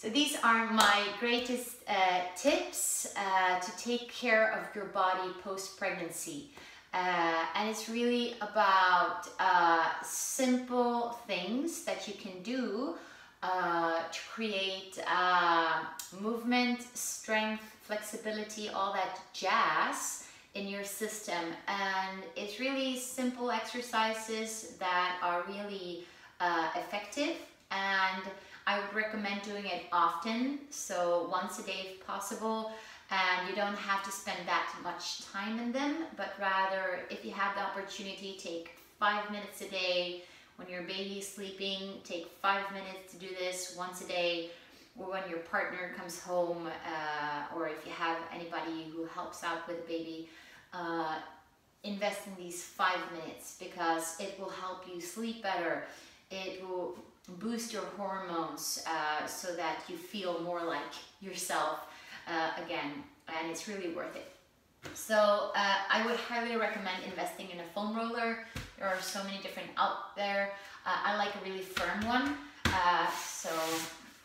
So these are my greatest tips to take care of your body post-pregnancy. And it's really about simple things that you can do to create movement, strength, flexibility, all that jazz in your system. And it's really simple exercises that are really effective, and I would recommend doing it often, so once a day if possible. And you don't have to spend that much time in them, but rather, if you have the opportunity, take 5 minutes a day. When your baby is sleeping, take 5 minutes to do this once a day, or when your partner comes home, or if you have anybody who helps out with the baby, invest in these 5 minutes, because it will help you sleep better. It will boost your hormones so that you feel more like yourself again, and it's really worth it. So I would highly recommend investing in a foam roller. There are so many different out there. I like a really firm one. So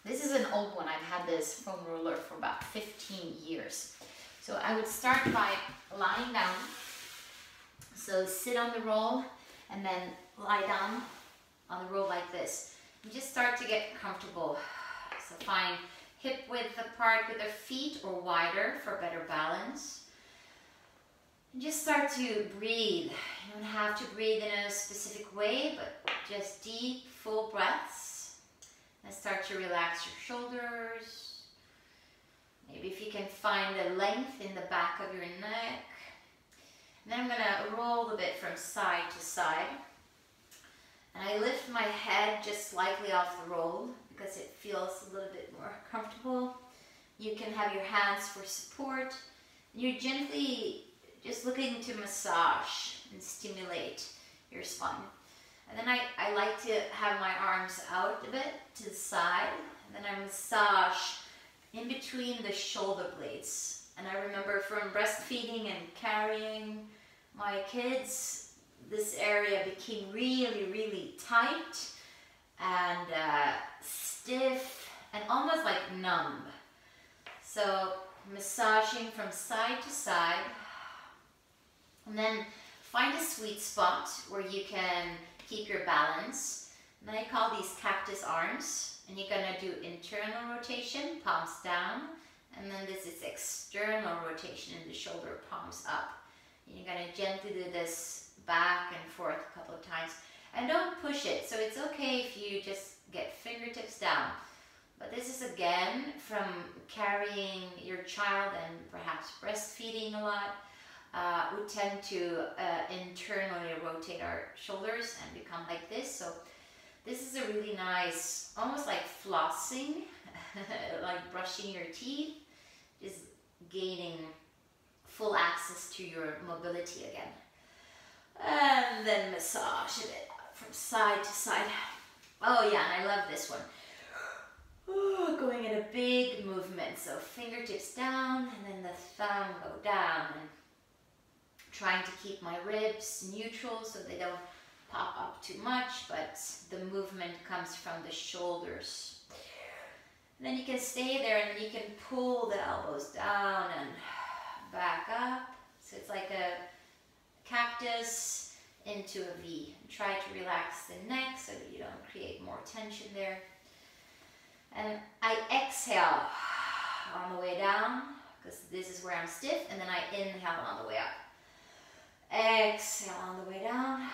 this is an old one. I've had this foam roller for about 15 years. So I would start by lying down. So sit on the roll and then lie down on the roll like this. You just start to get comfortable. So find hip width apart with the feet or wider for better balance. And just start to breathe. You don't have to breathe in a specific way, but just deep, full breaths. And start to relax your shoulders. Maybe if you can find the length in the back of your neck. And then I'm going to roll a bit from side to side. And I lift my head just slightly off the roll because it feels a little bit more comfortable. You can have your hands for support. You're gently just looking to massage and stimulate your spine. And then I like to have my arms out a bit to the side. And then I massage in between the shoulder blades. And I remember from breastfeeding and carrying my kids, this area became really, really tight and stiff and almost like numb. So massaging from side to side, and then find a sweet spot where you can keep your balance. And then I call these cactus arms, and you're gonna do internal rotation, palms down, and then this is external rotation in the shoulder, palms up. And you're gonna gently do this back and forth a couple of times, and don't push it. So it's okay if you just get fingertips down, but this is again from carrying your child and perhaps breastfeeding a lot. We tend to internally rotate our shoulders and become like this. So this is a really nice, almost like flossing, like brushing your teeth, just gaining full access to your mobility again. And then massage a bit from side to side. Oh yeah, and I love this one. Ooh, going in a big movement. So fingertips down, and then the thumb go down, and trying to keep my ribs neutral so they don't pop up too much, but the movement comes from the shoulders. And then you can stay there, and then you can pull the elbows down and back up. So it's like a cactus into a V. Try to relax the neck so that you don't create more tension there. And I exhale on the way down, because this is where I'm stiff, and then I inhale on the way up. Exhale on the way down,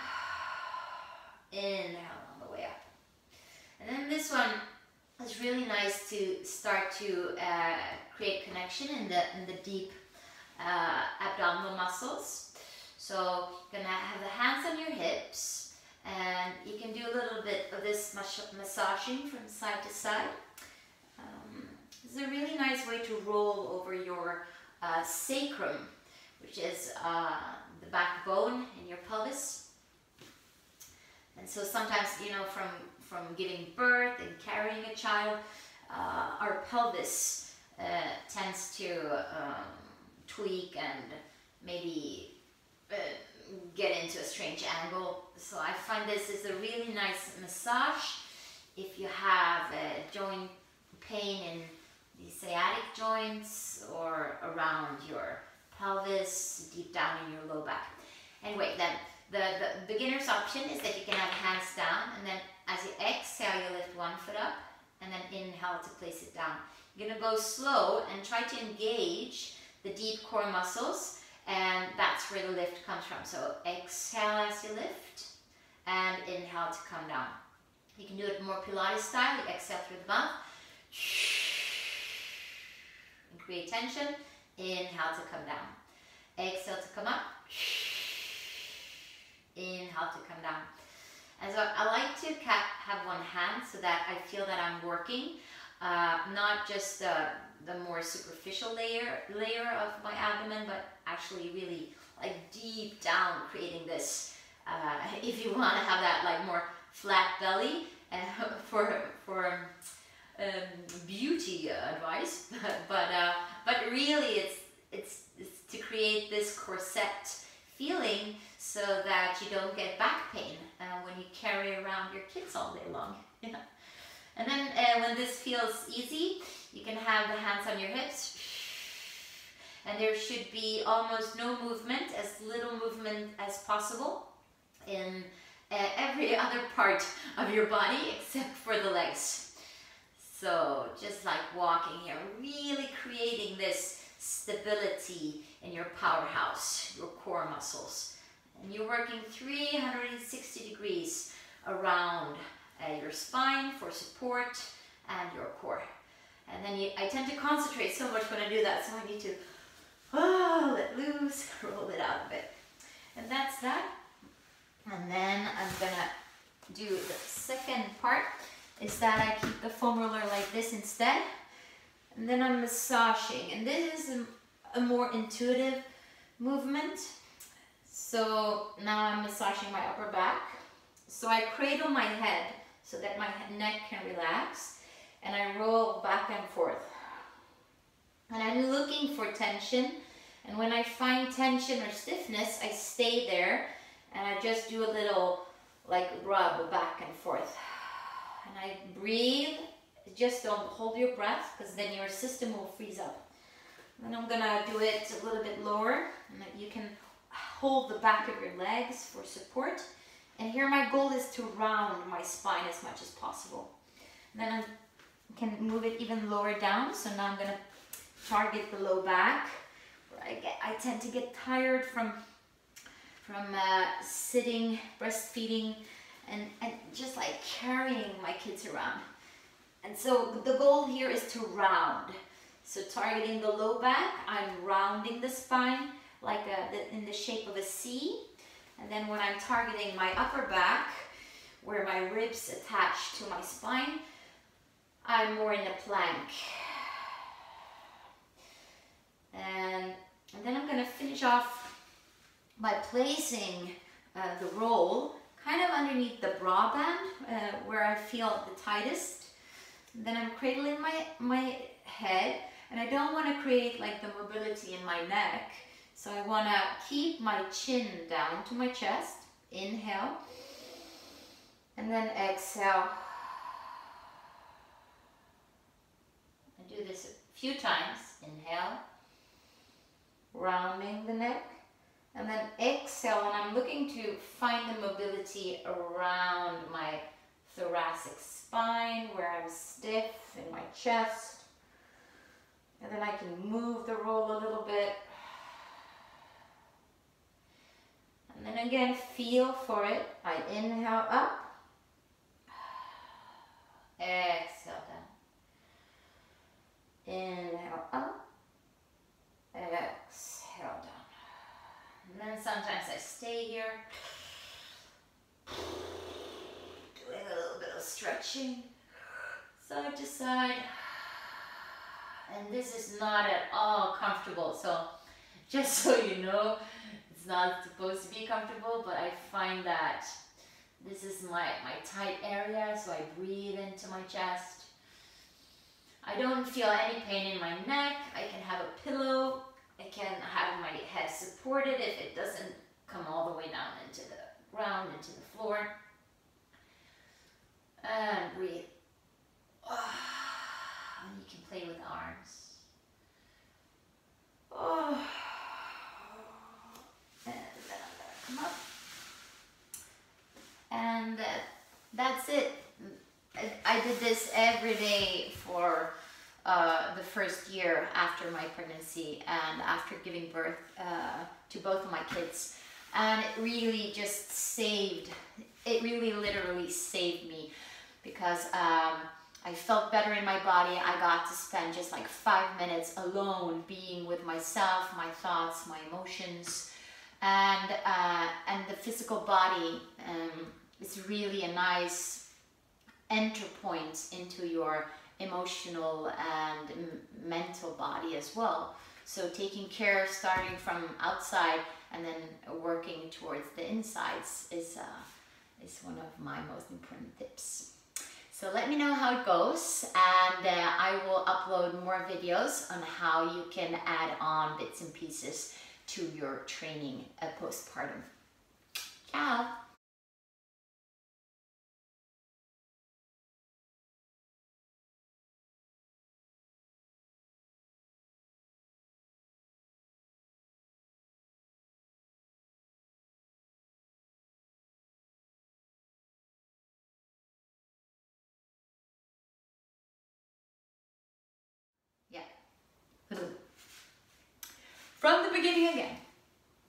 inhale on the way up. And then this one is really nice to start to create connection in the deep abdominal muscles. So you're gonna have the hands on your hips, and you can do a little bit of this massaging from side to side. This is a really nice way to roll over your sacrum, which is the backbone in your pelvis. And so sometimes, you know, from giving birth and carrying a child, our pelvis tends to tweak and maybe get into a strange angle. So I find this is a really nice massage if you have joint pain in the sciatic joints or around your pelvis, deep down in your low back. Anyway, then the beginner's option is that you can have hands down, and then as you exhale, you lift one foot up, and then inhale to place it down. You're gonna go slow and try to engage the deep core muscles, and that's where the lift comes from. So exhale as you lift, and inhale to come down. You can do it more Pilates style. You exhale through the mouth, and create tension. Inhale to come down. Exhale to come up. Inhale to come down. And so I like to have one hand so that I feel that I'm working, not just the more superficial layer of my abdomen, but actually really like deep down, creating this. If you want to have that like more flat belly, for beauty advice, but really it's to create this corset feeling so that you don't get back pain when you carry around your kids all day long. Yeah. And then when this feels easy, you can have the hands on your hips, and there should be almost no movement, as little movement as possible in every other part of your body except for the legs. So just like walking here, really creating this stability in your powerhouse, your core muscles. And you're working 360 degrees around your spine for support and your core. And then I tend to concentrate so much when I do that, so I need to let loose, roll it out a bit. And that's that. And then I'm gonna do the second part, is that I keep the foam roller like this instead. And then I'm massaging, and this is a more intuitive movement. So now I'm massaging my upper back. So I cradle my head so that my neck can relax, and I roll back and forth. And I'm looking for tension, and when I find tension or stiffness, I stay there, and I just do a little like rub back and forth. And I breathe. Just don't hold your breath, because then your system will freeze up. Then I'm gonna do it a little bit lower, and you can hold the back of your legs for support. And here my goal is to round my spine as much as possible. And then I can move it even lower down. So now I'm gonna target the low back, where I tend to get tired from sitting, breastfeeding, and just like carrying my kids around. And so the goal here is to round. So targeting the low back, I'm rounding the spine like in the shape of a C. And then when I'm targeting my upper back, where my ribs attach to my spine, I'm more in a plank. And then I'm gonna finish off by placing the roll kind of underneath the bra band, where I feel the tightest. And then I'm cradling my head, and I don't want to create like the mobility in my neck. So I want to keep my chin down to my chest. Inhale. And then exhale. I do this a few times. Inhale. Rounding the neck. And then exhale, and I'm looking to find the mobility around my thoracic spine, where I'm stiff in my chest. And then I can move the roll a little bit. And then again, feel for it. I inhale up. Exhale down. Inhale up. Exhale down. And then sometimes I stay here, doing a little bit of stretching, side to side. And this is not at all comfortable, so just so you know, it's not supposed to be comfortable, but I find that this is my tight area, so I breathe into my chest. I don't feel any pain in my neck. I can have a pillow. I can have my head supported if it doesn't come all the way down into the ground, into the floor. And breathe. can play with arms. Oh. And then I'm gonna come up. And that's it. I did this every day for the first year after my pregnancy and after giving birth to both of my kids. And it really just it really literally saved me, because I felt better in my body. I got to spend just like 5 minutes alone being with myself, my thoughts, my emotions, and the physical body is really a nice enter point into your emotional and mental body as well. So taking care, starting from outside and then working towards the insides is one of my most important tips. So let me know how it goes, and I will upload more videos on how you can add on bits and pieces to your training postpartum. Ciao! Yeah. From the beginning again.